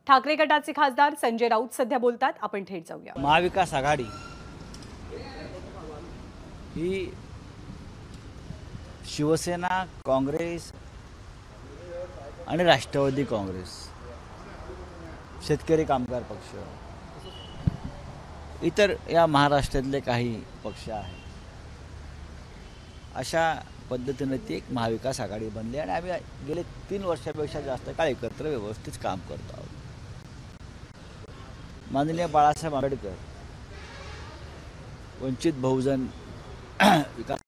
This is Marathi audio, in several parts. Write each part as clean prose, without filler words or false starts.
ठाकरे गटाचे खासदार संजय राऊत सध्या बोलतात. आपण थेट जाऊया. महाविकास आघाडी ही शिवसेना, काँग्रेस आणि राष्ट्रवादी काँग्रेस, शेतकरी कामगार पक्ष, इतर या महाराष्ट्रातले काही पक्ष आहेत. अशा पद्धतीने ती एक महाविकास आघाडी बनली आणि आम्ही गेले 3 वर्षापेक्षा जास्त काळ एकत्र व्यवस्थित काम करतो आहोत. माननीय बाळासाहेब आंबेडकर, वंचित बहुजन विकास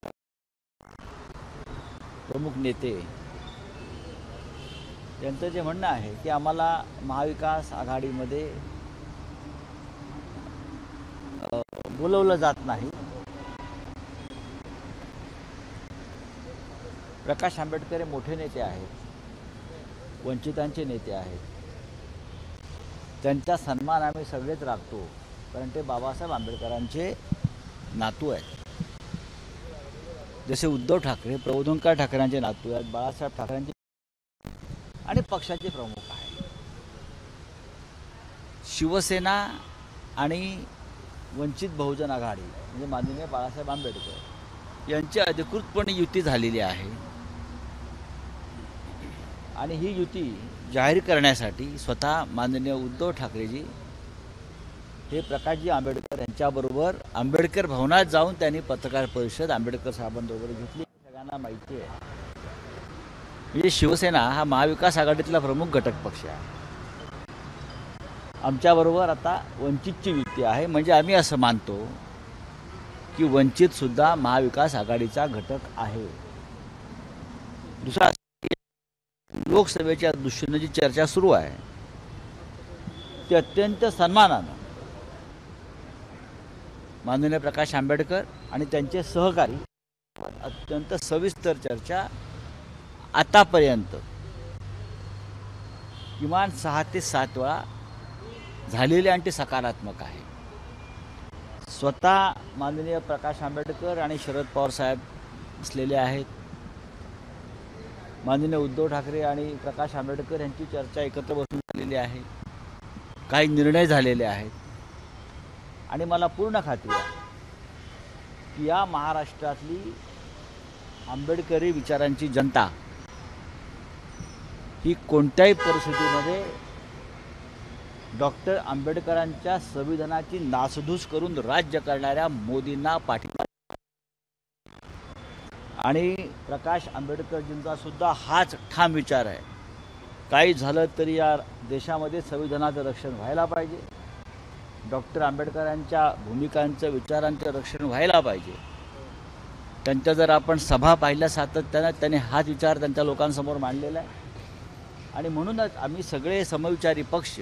प्रमुख नेते यांचं जे म्हणणं आहे की आम्हाला महाविकास आघाडीमध्ये बोलवलं जात नाही. प्रकाश आंबेडकर हे मोठे नेते आहेत, वंचितांचे नेते आहेत. त्यांचा सन्मान आम्ही सगळेच राखतो, कारण ते बाबासाहेब आंबेडकरांचे नातू आहेत. जसे उद्धव ठाकरे प्रबोधनकार ठाकरेंचे नातू आहेत, बाळासाहेब ठाकरेंचे आणि पक्षाचे प्रमुख आहेत. शिवसेना आणि वंचित बहुजन आघाडी म्हणजे माननीय बाळासाहेब आंबेडकर यांची अधिकृतपणे युती झालेली आहे आणि ही युती जाहीर करण्यासाठी स्वतः माननीय उद्धव ठाकरेजी हे प्रकाशजी आंबेडकर यांच्याबरोबर आंबेडकर भवनात जाऊन त्यांनी पत्रकार परिषद आंबेडकर साहेबांबरोबर घेतली. सगळ्यांना माहिती आहे. म्हणजे शिवसेना हा महाविकास आघाडीतला प्रमुख घटक पक्ष आहे. आमच्याबरोबर आता वंचितची युती आहे. म्हणजे आम्ही असं मानतो की वंचितसुद्धा महाविकास आघाडीचा घटक आहे. दुसरा, लोकसभेच्या दृष्टीनं जी चर्चा सुरू आहे ती अत्यंत सन्मानानं माननीय प्रकाश आंबेडकर आणि त्यांचे सहकारी अत्यंत सविस्तर चर्चा आतापर्यंत किमान 6 ते 7 वेळा झालेली आणि ती सकारात्मक आहे. स्वतः माननीय प्रकाश आंबेडकर आणि शरद पवार साहेब असलेले आहेत. माननीय उद्धव ठाकरे आणि प्रकाश आंबेडकर यांची चर्चा एकत्र बसून झालेली आहे. काही निर्णय झालेले आहेत आणि मला पूर्ण खात्री आहे की या महाराष्ट्रातली आंबेडकरी विचारांची जनता ही कोणत्याही परिस्थितीमध्ये डॉक्टर आंबेडकरांच्या संविधानाची नासधूस करून राज्य करणाऱ्या मोदींना पाठिंबा आणि प्रकाश आंबेडकरजींचा सुद्धा हाच ठाम विचार आहे. काही झालं तरी या देशामध्ये संविधानाचं रक्षण व्हायला पाहिजे. डॉक्टर आंबेडकरांच्या भूमिकांचं, विचारांचं रक्षण व्हायला पाहिजे. त्यांच्या जर आपण सभा पाहिल्या सातत्यानं त्यांनी हाच विचार त्यांच्या लोकांसमोर मांडलेला आहे. आणि म्हणूनच आम्ही सगळे समविचारी पक्ष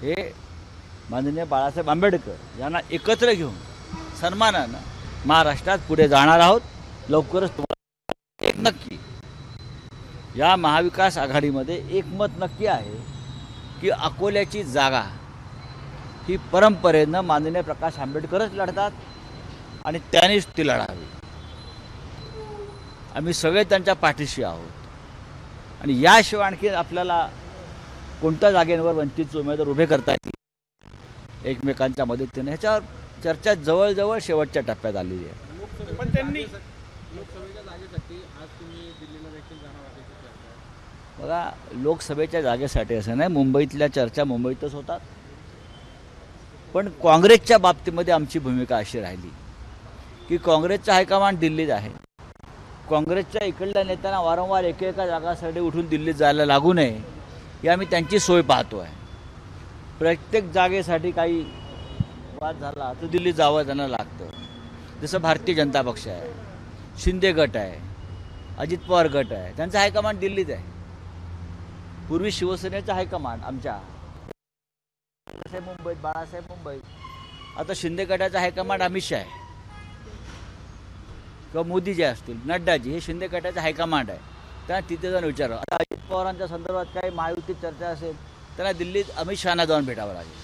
हे माननीय बाळासाहेब आंबेडकर यांना एकत्र घेऊन सन्मानानं महाराष्ट्रात पुढे जाणार आहोत. लवकरच तुम्हाला एक नक्की या महाविकास आघाडीमध्ये एकमत नक्की आहे की अकोल्याची जागा ही परंपरेनं माननीय प्रकाश आंबेडकरच लढतात आणि त्यांनीच ती लढावी. आम्ही सगळे त्यांच्या पाठीशी आहोत आणि याशिवाय आणखी आपल्याला कोणत्या जागेवर वंचित उमेदवार उभे करता येतील एकमेकांच्या मदतीने, ह्याच्यावर चर्चा जवळजवळ शेवटच्या टप्प्यात आलेली आहे. पण त्यांनी लोकसभेच्या जागेसाठी आज तुम्ही दिल्लीला देखील जाणार आहे. बघा, लोकसभेच्या जागेसाठी असं नाही, मुंबईतल्या चर्चा मुंबईतच होतात. पण काँग्रेसच्या बाबतीमध्ये आमची भूमिका अशी राहिली की काँग्रेसचा हायकमांड दिल्लीत आहे. काँग्रेसच्या इकडल्या नेत्यांना वारंवार एकेका जागासाठी उठून दिल्लीत जायला लागू नये ही आम्ही त्यांची सोय पाहतो आहे. प्रत्येक जागेसाठी काही वाद झाला तर दिल्लीत जावं त्यांना लागतं. जसं भारतीय जनता पक्ष आहे, शिंदे गट आहे, अजित पवार गट आहे, त्यांचा हायकमांड दिल्लीत आहे. पूर्वी शिवसेनेचा हायकमांड आमच्या मुंबईत, बाळासाहेब मुंबईत. आता शिंदे गटाचा हायकमांड अमित शहा आहे किंवा मोदी जे असतील, नड्डाजी, हे शिंदे गटाचा हायकमांड आहे. त्यांना तिथे जाऊन विचारा. आता अजित पवारांच्या संदर्भात काही महायुतीत चर्चा असेल त्यांना दिल्लीत अमित शहाना जाऊन भेटावं लागेल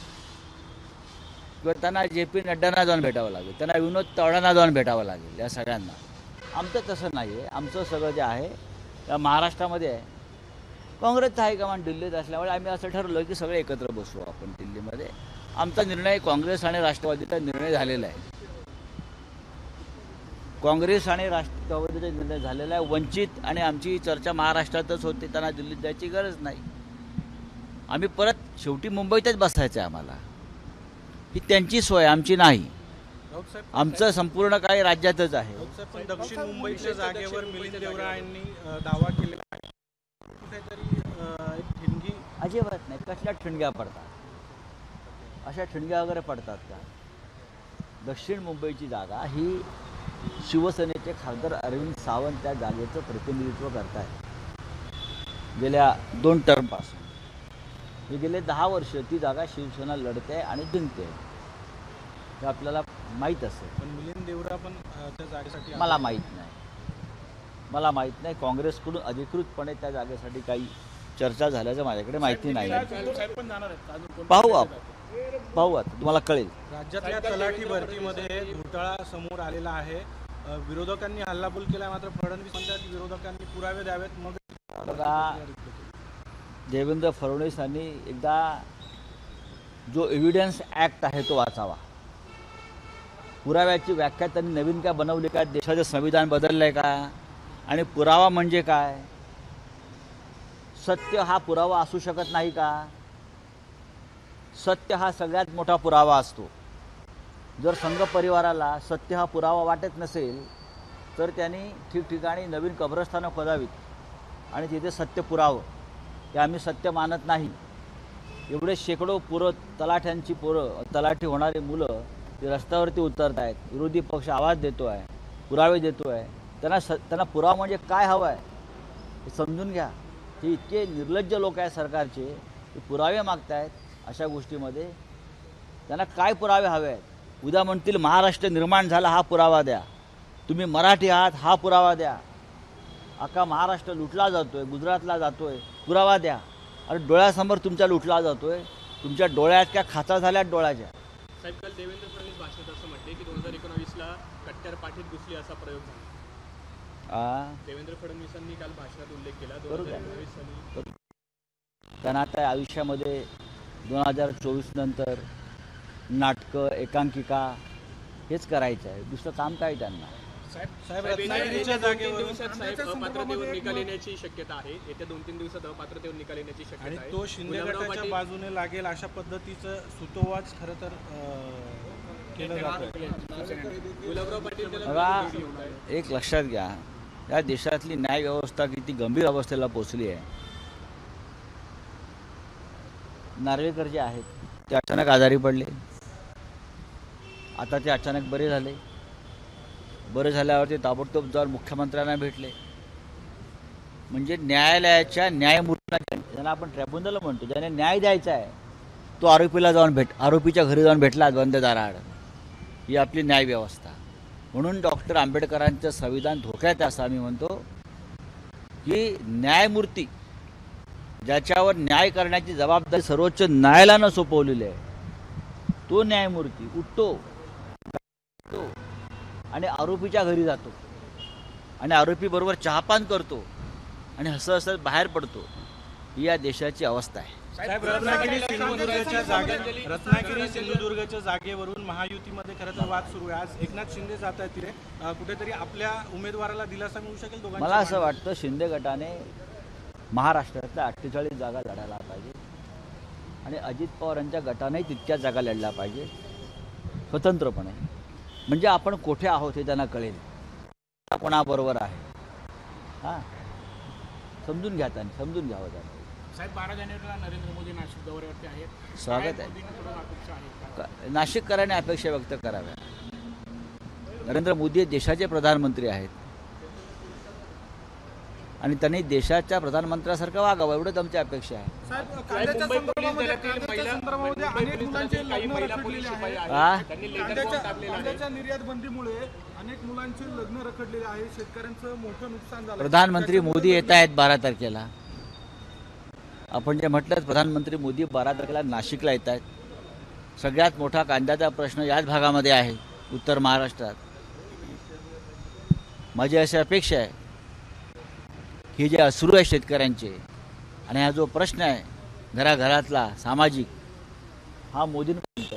किंवा त्यांना JP नड्डांना जाऊन भेटावं लागेल, त्यांना विनोद तावडेंना जाऊन भेटावं लागेल. या सगळ्यांना. आमचं तसं नाही आहे. आमचं सगळं जे आहे या महाराष्ट्रामध्ये आहे काँग्रेसचं हायकमांड दिल्लीत असल्यामुळे आम्ही असं ठरवलं की सगळे एकत्र बसू आपण दिल्लीमध्ये. आमचा निर्णय काँग्रेस आणि राष्ट्रवादीचा निर्णय झालेला आहे. काँग्रेस आणि राष्ट्रवादीचा निर्णय झालेला आहे. वंचित आणि आमची चर्चा महाराष्ट्रातच होते, त्यांना दिल्लीत जायची गरज नाही. आम्ही परत शेवटी मुंबईतच बसायचं आहे आम्हाला. ही त्यांची सोय, आमची नाही. आमचं संपूर्ण काही राज्यातच आहे. पण दक्षिण मुंबईच्या जागेवर मिलिंद देवरा यांनी दावा केलेला आहे. कुठेतरी एक ठिणगी अजिबात नाही. कसल्या ठिणग्या पडतात? अशा ठिणग्या वगैरे पडतात का? दक्षिण मुंबईची जागा ही शिवसेनेचे खासदार अरविंद सावंत त्या जागेचं प्रतिनिधित्व करत आहेत गेल्या 2 टर्मपासून. हे गेले 10 वर्ष ती जागा शिवसेना लढते आणि जिंकते, हे आपल्याला माहीत असेल. पण मिलिंद देवरा पण त्या जागेसाठी मला माहीत नाही. काँग्रेसकडून अधिकृतपणे त्या जागेसाठी काही चर्चा झाल्याचं माझ्याकडे माहिती नाही. पाहू आता तुम्हाला कळेल. राज्यातल्या तलाठी भरतीमध्ये घोटाळा समोर आलेला आहे. विरोधकांनी हल्लाबोल केला, मात्र फडणवीस म्हणतात विरोधकांनी पुरावे द्यावेत मग. बघा, देवेंद्र फडणवीस यांनी एकदा जो एव्हिडन्स ॲक्ट आहे तो वाचावा. पुराव्याची व्याख्या त्यांनी नवीन काय बनवली का? देशाचं संविधान बदललं आहे का? आणि पुरावा म्हणजे काय? सत्य हा पुरावा असू शकत नाही का? सत्य हा सगळ्यात मोठा पुरावा असतो. जर संघ परिवाराला सत्य हा पुरावा वाटत नसेल तर त्यांनी ठिकठिकाणी नवीन कब्रस्थानं खोदावीत आणि तिथे सत्य पुरावं की आम्ही सत्य मानत नाही. एवढे शेकडो तलाठ्यांची तलाठी होणारी मुलं ते रस्त्यावरती उतरत आहेत. विरोधी पक्ष आवाज देतो आहे, पुरावे देतो आहे. त्यांना पुरावा म्हणजे काय हवं आहे हे समजून घ्या. हे इतके निर्लज्ज लोक आहेत सरकारचे, ते पुरावे मागत आहेत. अशा गोष्टीमध्ये त्यांना काय पुरावे हवे आहेत? उद्या म्हणतील महाराष्ट्र निर्माण झाला, हा पुरावा द्या. तुम्ही मराठी आहात, हा पुरावा द्या. अख्खा महाराष्ट्र लुटला जातोय, गुजरातला जातोय, पुरावा द्या. अरे डोळ्यासमोर तुमच्या लुटला जातोय. तुमच्या डोळ्यात क्या खाचा झाल्यात डोळ्याच्या. साहेब, काल देवेंद्र फडणवीस भाषणात असं म्हटले की 2019ला कट्टर पाठीत घुसली असा प्रयोग झाला. देवेंद्र फडणवीसांनी काल भाषणात उल्लेख केला 2019 साली. त्यांना आता आयुष्यामध्ये 2024 नंतर नाटकं, एकांकिका हेच करायचं आहे. दुसरं काम काय त्यांना? साहेब रत्नागिरीच्या जागेवर अपात्रतेवर निकाल येण्याची शक्यता आहे. येत्या 2-3 दिवसात अपात्रतेवर निकाल येण्याची आणि शक्यता आहे. तो शिंदे गटाच्या बाजूने लागेल अशा पद्धतीचं सुतोवाच खरं तर केलं जातं. गुलाबराव पाटील त्याला बघा, एक लक्षात घ्या, या देशातली न्याय व्यवस्था किती गंभीर अवस्थेला पोचली आहे. नार्वेकर जे आहेत ते अचानक आजारी पडले. आता ते अचानक बरे झाले. बरं झाल्यावर ते ताबडतोब जाऊन मुख्यमंत्र्यांना भेटले. म्हणजे न्यायालयाच्या न्यायमूर्तीला, ज्यांना आपण ट्रायब्युनल म्हणतो, ज्याने न्याय द्यायचा आहे तो आरोपीच्या घरी जाऊन भेटला बंद दाराआड. ही आपली न्यायव्यवस्था. म्हणून डॉक्टर आंबेडकरांचं संविधान धोक्यात आहे असं आम्ही म्हणतो की न्यायमूर्ती ज्याच्यावर न्याय करण्याची जबाबदारी सर्वोच्च न्यायालयानं सोपवलेली आहे, तो न्यायमूर्ती उठतो आणि आरोपीच्या घरी जातो आणि आरोपीबरोबर चहापान करतो आणि हसत बाहेर पडतो. ही या देशाची अवस्था आहे. साहेब रत्नागिरी सिंधुदुर्गच्या जागेवरून महायुतीमध्ये खरं तर वाद सुरू आहे. आज एकनाथ शिंदे जात आहेत तिथे. कुठेतरी आपल्या उमेदवाराला दिलासा मिळू शकेल दोघांच्या? मला असं वाटतं शिंदे गटाने महाराष्ट्रातल्या 48 जागा लढायला पाहिजे आणि अजित पवारांच्या गटानेही तितक्याच जागा लढल्या पाहिजे स्वतंत्रपणे. म्हणजे आपण कुठे आहोत हे त्यांना कळेल, कोणाबरोबर आहे. हां, समजून घ्या त्यांनी, समजून घ्यावं त्यांनी. साहेब, 12 जानेवारीला नरेंद्र मोदी नाशिक दौऱ्यावरती आहेत. स्वागत आहे. नाशिककरांनी अपेक्षा व्यक्त कराव्या. नरेंद्र मोदी देशाचे प्रधानमंत्री आहेत आणि त्यांनी देशाच्या प्रधानमंत्र्यासारखं वागावं, एवढंच आमची अपेक्षा आहे. निर्यात बंदीमुळे अनेक मुलांचे लग्न रखडलेले आहे. शेतकऱ्यांचं मोठं नुकसान झालं. प्रधानमंत्री मोदी येत आहेत 12 तारखेला. आपण जे म्हटलं, प्रधानमंत्री मोदी 12 तारखेला नाशिकला येत आहेत. सगळ्यात मोठा कांद्याचा प्रश्न याच भागामध्ये आहे, उत्तर महाराष्ट्रात. माझी अशी अपेक्षा आहे की जे अश्रू आहे शेतकऱ्यांचे आणि हा जो प्रश्न आहे घराघरातला सामाजिक, हा मोदींपर्यंत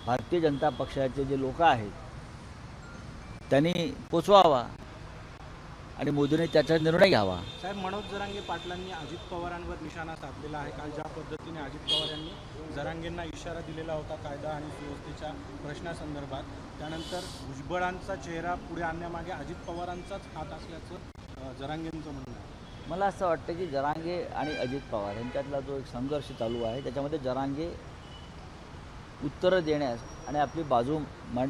भारतीय जनता पक्षाचे जे लोक आहेत त्यांनी पोचवावा आणि मोदींनी त्याचा निर्णय घ्यावा. साहेब, मनोज जरांगे पाटलांनी अजित पवारांवर निशाणा साधलेला आहे. काल ज्या पद्धतीने अजित पवार यांनी जरांगेंना इशारा दिलेला होता कायदा आणि सुव्यवस्थेच्या प्रश्नासंदर्भात, त्यानंतर भुजबळांचा चेहरा पुढे आणण्यामागे अजित पवारांचाच हात असल्याचं जरांगेंचं म्हणणं आहे. मला असं वाटतं की जरांगे आणि अजित पवार यांच्यातला जो एक संघर्ष चालू आहे त्याच्यामध्ये जरांगे उत्तरं देण्यास आणि आपली बाजू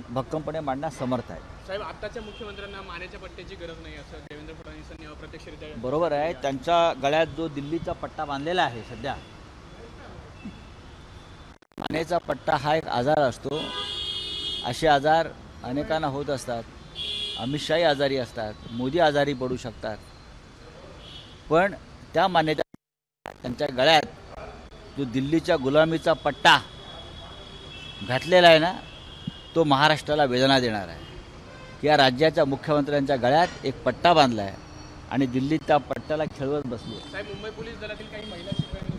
भक्कमपणे मांडण्यास समर्थ आहे. साहेब, आताच्या मुख्यमंत्र्यांना मानेच्या पट्ट्याची गरज नाही असं देवेंद्र फडणवीसांनी अप्रत्यक्षरित्या बरोबर आहे. त्यांच्या गळ्यात जो दिल्लीचा पट्टा बांधलेला आहे सध्या, मानेचा पट्टा हा एक आजार असतो. असे आजार अनेकांना होत असतात. अमित शाही आजारी असतात, मोदी आजारी पडू शकतात. पण त्या मानेच्या त्यांच्या गळ्यात जो दिल्लीच्या गुलामीचा पट्टा घातलेला आहे ना, तो महाराष्ट्राला वेदना देणार आहे. या राज्याच्या मुख्यमंत्र्यांच्या गळ्यात एक पट्टा बांधला आहे आणि दिल्लीत त्या पट्ट्याला खेळवत बसली. साहेब, मुंबई पोलीस दलातील काही महिला शिपायांनी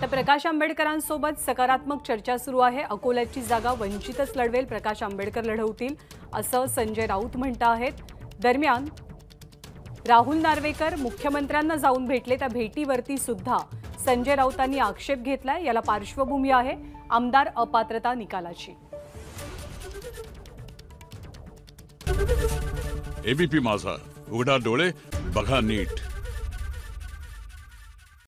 तर प्रकाश आंबेडकरांसोबत सकारात्मक चर्चा सुरू आहे. अकोल्याची जागा वंचितच लढवेल, प्रकाश आंबेडकर लढवतील असं संजय राऊत म्हणत आहेत. दरम्यान राहुल नार्वेकर मुख्यमंत्र्यांना जाऊन भेटले. त्या भेटीवरती सुद्धा संजय राऊतांनी आक्षेप घेतलाय. याला पार्श्वभूमी आहे आमदार अपात्रता निकालाची. एबीपी माझा, उघडा डोळे बघा नीट.